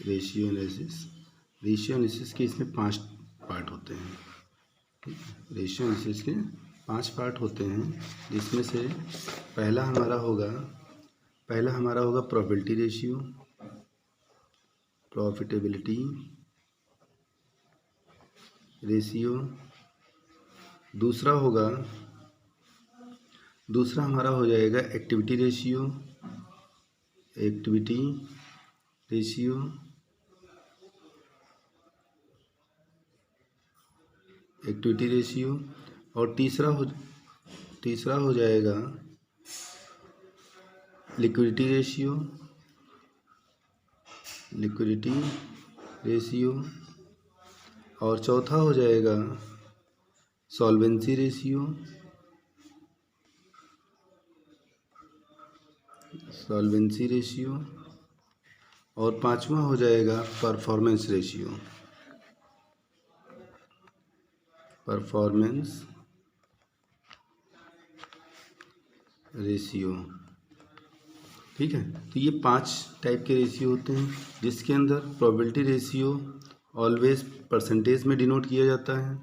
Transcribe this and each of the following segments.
Ratio analysis के इसमें 5 part होते हैं। रेशियो एनालिसिस के 5 पार्ट होते हैं, जिसमें से पहला हमारा होगा प्रॉफिटेबिलिटी रेशियो। दूसरा हमारा हो जाएगा एक्टिविटी रेशियो। और तीसरा हो जाएगा लिक्विडिटी रेशियो। और चौथा हो जाएगा सॉल्वेंसी रेशियो। और पांचवा हो जाएगा परफॉर्मेंस रेशियो। ठीक है, तो ये 5 टाइप के रेशियो होते हैं, जिसके अंदर प्रोबेबिलिटी रेशियो ऑलवेज परसेंटेज में डिनोट किया जाता है।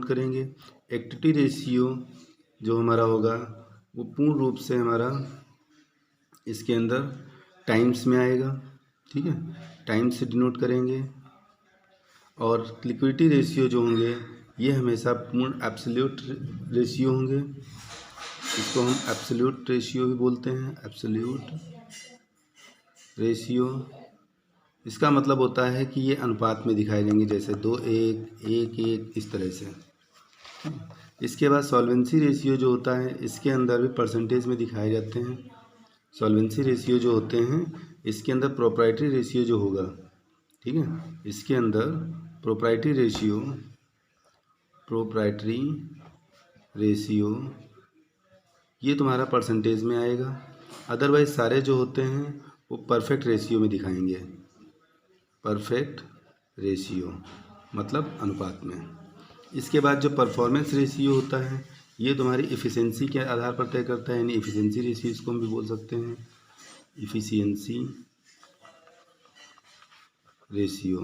करेंगे। एक्टिविटी रेशियो जो हमारा होगा वो पूर्ण रूप से हमारा इसके अंदर टाइम्स में आएगा। ठीक है, टाइम्स से डिनोट करेंगे। और लिक्विडिटी रेशियो जो होंगे ये हमेशा पूर्ण एब्सोल्यूट रेशियो होंगे। इसको हम एब्सोल्यूट रेशियो भी बोलते हैं। एब्सोल्यूट रेशियो इसका मतलब होता है कि ये अनुपात में दिखाई देंगे, जैसे 2:1, 1:1 इस तरह से। इसके बाद सॉल्वेंसी रेशियो जो होता है इसके अंदर भी परसेंटेज में दिखाए जाते हैं। सॉल्वेंसी रेशियो जो होते हैं इसके अंदर प्रोप्राइटरी रेशियो जो होगा, ठीक है, इसके अंदर प्रोप्राइटरी रेशियो ये तुम्हारा परसेंटेज में आएगा। अदरवाइज सारे जो होते हैं वो परफेक्ट रेशियो में दिखाएंगे। परफेक्ट रेशियो मतलब अनुपात में। इसके बाद जो परफॉर्मेंस रेशियो होता है ये तुम्हारी इफ़िशेंसी के आधार पर तय करता है, यानी इफ़िशेंसी रेशियो इसको हम भी बोल सकते हैं। इफ़िशियंसी रेशियो,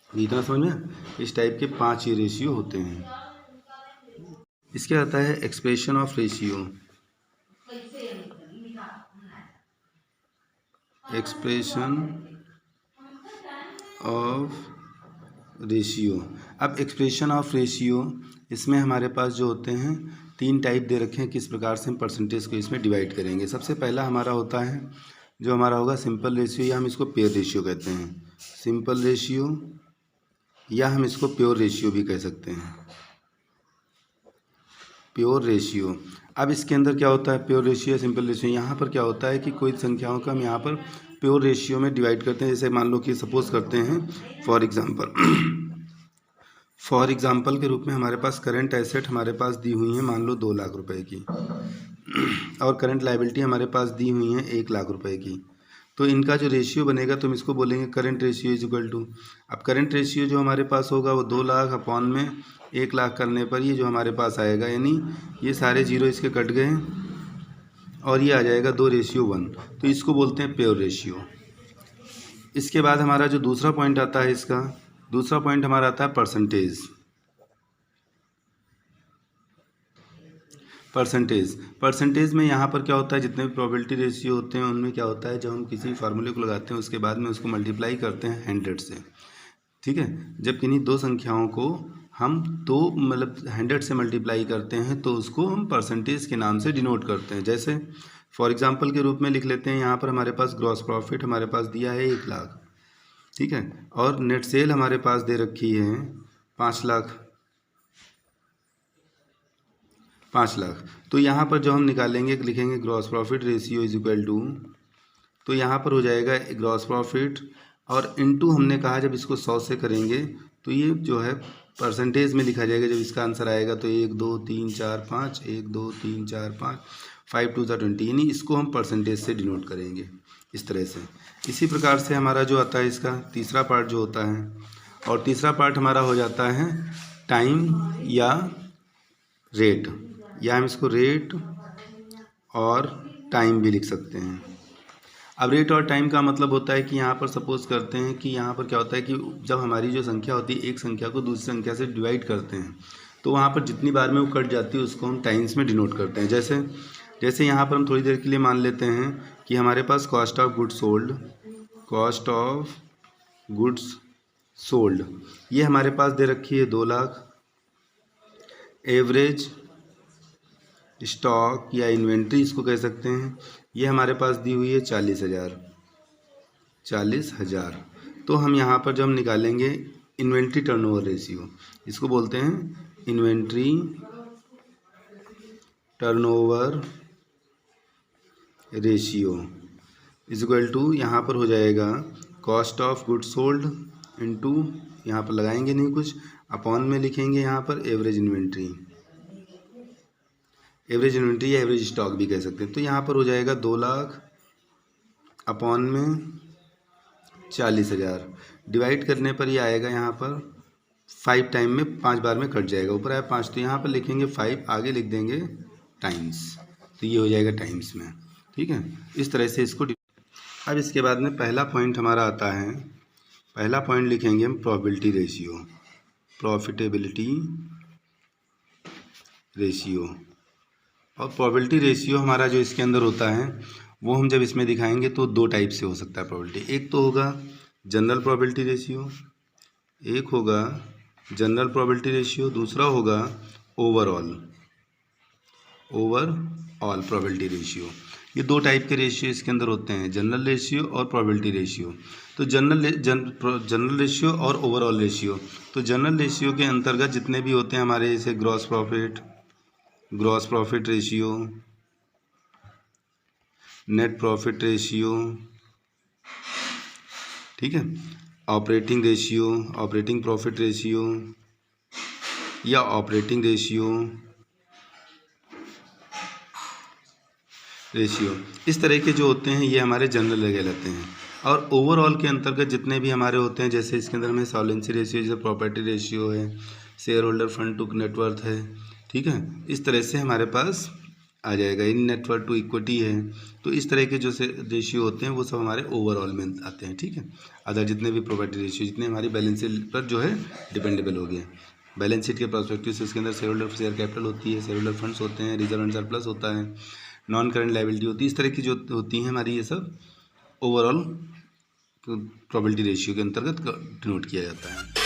इतना समझ में। इस टाइप के 5 ये रेशियो होते हैं। इसके आता है एक्सप्रेशन ऑफ रेशियो। अब एक्सप्रेशन ऑफ रेशियो इसमें हमारे पास जो होते हैं 3 टाइप दे रखे हैं, किस प्रकार से हम परसेंटेज को इसमें डिवाइड करेंगे। सबसे पहला हमारा होता है जो हमारा होगा सिंपल रेशियो, या हम इसको पेयर रेशियो कहते हैं। सिंपल रेशियो या हम इसको प्योर रेशियो भी कह सकते हैं। Pure ratio. अब इसके अंदर क्या होता है प्योर रेशियो या सिंपल रेशियो, यहाँ पर क्या होता है कि कोई संख्याओं का हम यहाँ पर प्योर रेशियो में डिवाइड करते हैं। जैसे मान लो कि सपोज करते हैं फॉर एग्जांपल के रूप में हमारे पास करंट एसेट हमारे पास दी हुई है मान लो 2 लाख रुपए की, और करंट लायबिलिटी हमारे पास दी हुई है 1 लाख रुपए की। तो इनका जो रेशियो बनेगा तो हम इसको बोलेंगे current ratio is equal to. अब करंट रेशियो जो हमारे पास होगा वो 2 लाख अपॉन में 1 लाख करने पर ये जो हमारे पास आएगा, यानी ये सारे जीरो इसके कट गए और ये आ जाएगा 2:1। तो इसको बोलते हैं प्योर रेशियो। इसके बाद हमारा जो दूसरा पॉइंट आता है, इसका दूसरा पॉइंट हमारा आता है परसेंटेज में यहाँ पर क्या होता है, जितने भी प्रोबेबिलिटी रेशियो होते हैं उनमें क्या होता है, जब हम किसी फार्मूले को लगाते हैं उसके बाद में उसको मल्टीप्लाई करते हैं 100 से। ठीक है, जब किन्हीं 2 संख्याओं को हम 100 से मल्टीप्लाई करते हैं तो उसको हम परसेंटेज के नाम से डिनोट करते हैं। जैसे फॉर एग्जांपल के रूप में लिख लेते हैं, यहाँ पर हमारे पास ग्रॉस प्रॉफिट हमारे पास दिया है 1 लाख, ठीक है, और नेट सेल हमारे पास दे रखी है 5 लाख। तो यहाँ पर जो हम निकालेंगे लिखेंगे gross profit ratio is equal to, तो यहाँ पर हो जाएगा ग्रॉस प्रॉफिट और इनटू हमने कहा जब इसको 100 से करेंगे तो ये जो है परसेंटेज में लिखा जाएगा। जब इसका आंसर आएगा तो 1 2 3 4 5 1 2 3 4 5 5 2 20, यानी इसको हम परसेंटेज से डिनोट करेंगे इस तरह से। इसी प्रकार से हमारा जो आता है इसका तीसरा पार्ट जो होता है, और तीसरा पार्ट हमारा हो जाता है टाइम या रेट, या हम इसको रेट और टाइम भी लिख सकते हैं। अब रेट और टाइम का मतलब होता है कि यहाँ पर सपोज करते हैं कि यहाँ पर क्या होता है कि जब हमारी जो संख्या होती है एक संख्या को दूसरी संख्या से डिवाइड करते हैं तो वहाँ पर जितनी बार में वो कट जाती है उसको हम टाइम्स में डिनोट करते हैं। जैसे यहाँ पर हम थोड़ी देर के लिए मान लेते हैं कि हमारे पास कॉस्ट ऑफ गुड्स सोल्ड ये हमारे पास दे रखी है 2 लाख। एवरेज स्टॉक या इन्वेंट्री इसको कह सकते हैं, ये हमारे पास दी हुई है 40,000। तो हम यहाँ पर जब हम निकालेंगे इन्वेंट्री टर्नओवर रेशियो, इसको बोलते हैं inventory turnover ratio is equal to यहाँ पर हो जाएगा cost of goods sold into, यहाँ पर लगाएंगे नहीं कुछ, अपॉन में लिखेंगे यहाँ पर एवरेज इन्वेंट्री या एवरेज स्टॉक भी कह सकते हैं। तो यहाँ पर हो जाएगा 2 लाख अपॉन में 40,000 डिवाइड करने पर ये आएगा यहाँ पर 5 टाइम में 5 बार में कट जाएगा, ऊपर आया 5 तो यहाँ पर लिखेंगे 5, आगे लिख देंगे टाइम्स, तो ये हो जाएगा टाइम्स में। ठीक है, इस तरह से इसको। अब इसके बाद में पहला पॉइंट हमारा आता है, पहला पॉइंट लिखेंगे हम प्रॉफिटेबिलिटी रेशियो। और प्रोबेबिलिटी रेशियो हमारा जो इसके अंदर होता है वो हम जब इसमें दिखाएंगे तो 2 टाइप से हो सकता है प्रोबेबिलिटी। एक तो होगा जनरल प्रोबेबिलिटी रेशियो, दूसरा होगा ओवरऑल प्रोबेबिलिटी रेशियो। ये 2 टाइप के रेशियो इसके अंदर होते हैं, जनरल रेशियो और प्रोबेबिलिटी रेशियो। तो जनरल रेशियो और ओवरऑल रेशियो, तो जनरल रेशियो के अंतर्गत जितने भी होते हैं हमारे, जैसे gross profit ratio, net profit ratio, ठीक है, ऑपरेटिंग प्रॉफिट रेशियो या ऑपरेटिंग रेशियो, इस तरह के जो होते हैं ये हमारे जनरल कहलाते हैं। और ओवरऑल के अंतर्गत जितने भी हमारे होते हैं, जैसे इसके अंदर में सॉल्वेंसी रेशियो, जैसे प्रॉपर्टी रेशियो है, share holder fund to net worth है, ठीक है, इस तरह से हमारे पास आ जाएगा। इन नेटवर्थ टू इक्विटी है। तो इस तरह के जो से रेशियो होते हैं वो सब हमारे ओवरऑल में आते हैं। ठीक है, अदर जितने भी प्रॉपर्टी रेशियो जितने हमारी बैलेंस शीट पर जो है डिपेंडेबल हो गए, बैलेंस शीट के पर्सपेक्टिव से इसके अंदर शेयर होल्डर शेयर कैपिटल होती है, शेयर होल्डर फंड्स होते हैं, रिजर्व एंड सरप्लस होता है, नॉन करंट लायबिलिटी होती है, इस तरह की जो होती हैं हमारी, ये सब ओवरऑल प्रोबेबिलिटी रेशियो के अंतर्गत डिनोट किया जाता है।